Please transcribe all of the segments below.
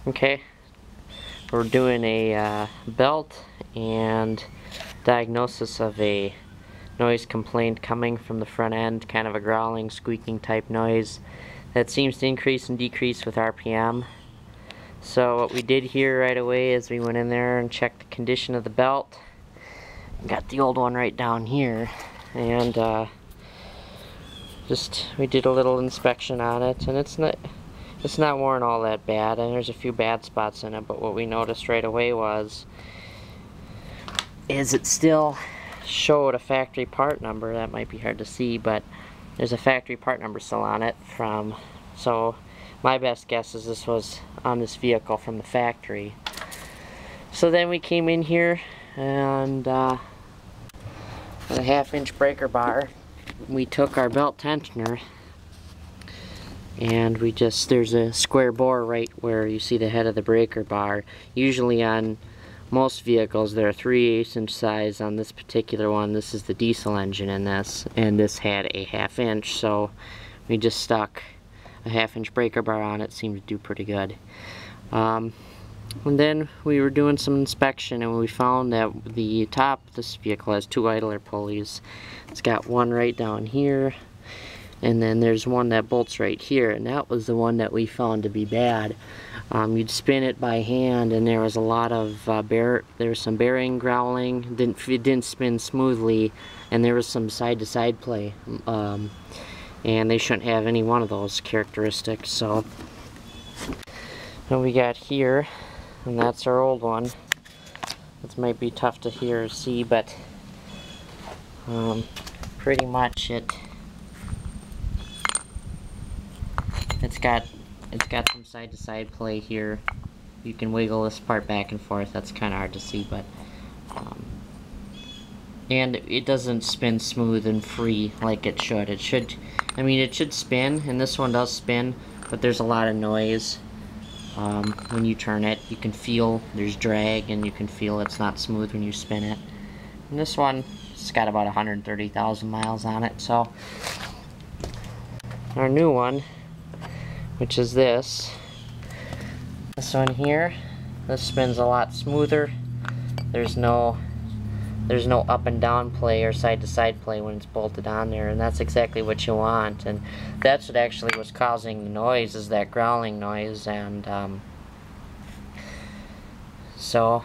Okay, we're doing a belt and diagnosis of a noise complaint coming from the front end, kind of a growling, squeaking type noise that seems to increase and decrease with RPM. So what we did here right away is we went in there and checked the condition of the belt. Got the old one right down here, and we did a little inspection on it, and it's not worn all that bad, and there's a few bad spots in it, but what we noticed right away is it still showed a factory part number. That might be hard to see, but there's a factory part number still on it so my best guess is this was on this vehicle from the factory. So then we came in here and with a 1/2-inch breaker bar, we took our belt tensioner and there's a square bore right where you see the head of the breaker bar. Usually on most vehicles they're 3/8 inch size. On this particular one, this is the diesel engine in this, and this had a 1/2 inch, so we just stuck a 1/2 inch breaker bar on it. Seemed to do pretty good. And then we were doing some inspection, and we found that the top of this vehicle has 2 idler pulleys. It's got one right down here, and then there's one that bolts right here, and that was the one that we found to be bad. You'd spin it by hand, and there was a lot of there was some bearing growling. It didn't spin smoothly, and there was some side-to-side play, and they shouldn't have any one of those characteristics. So what we got here, and that's our old one. This might be tough to hear or see, but pretty much it's got some side-to-side play here. You can wiggle this part back and forth. That's kind of hard to see, but and it doesn't spin smooth and free like it should. It should spin, and this one does spin, but there's a lot of noise. When you turn it, you can feel there's drag, and you can feel it's not smooth when you spin it. And this one, it's got about 130,000 miles on it. So our new one, which is this one here, this spins a lot smoother. There's no up and down play or side to side play when it's bolted on there, and that's exactly what you want. And that's what actually was causing the noise, is that growling noise. And so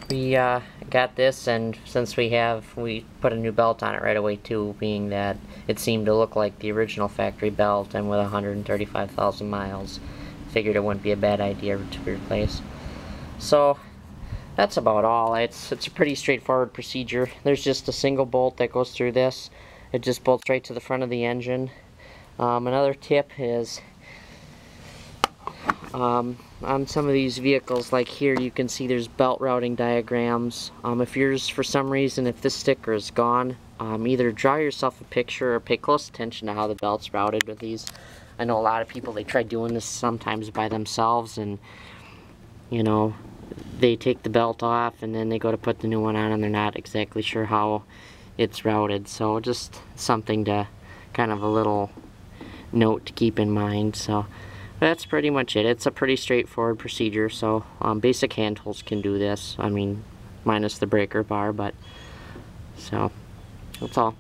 we got this, and since we put a new belt on it right away too, being that it seemed to look like the original factory belt, and with 135,000 miles, figured it wouldn't be a bad idea to replace. So that's about all. It's a pretty straightforward procedure. There's just a single bolt that goes through this. It just bolts right to the front of the engine. Another tip is on some of these vehicles, like here, you can see there's belt routing diagrams. If yours, for some reason, if this sticker is gone, either draw yourself a picture or pay close attention to how the belt's routed with these. I know a lot of people, they try doing this sometimes by themselves, and you know, they take the belt off and then they go to put the new one on, and they're not exactly sure how it's routed. So just something to, kind of a little note to keep in mind. So that's pretty much it. It's a pretty straightforward procedure. So basic hand tools can do this. I mean, minus the breaker bar, but so that's all.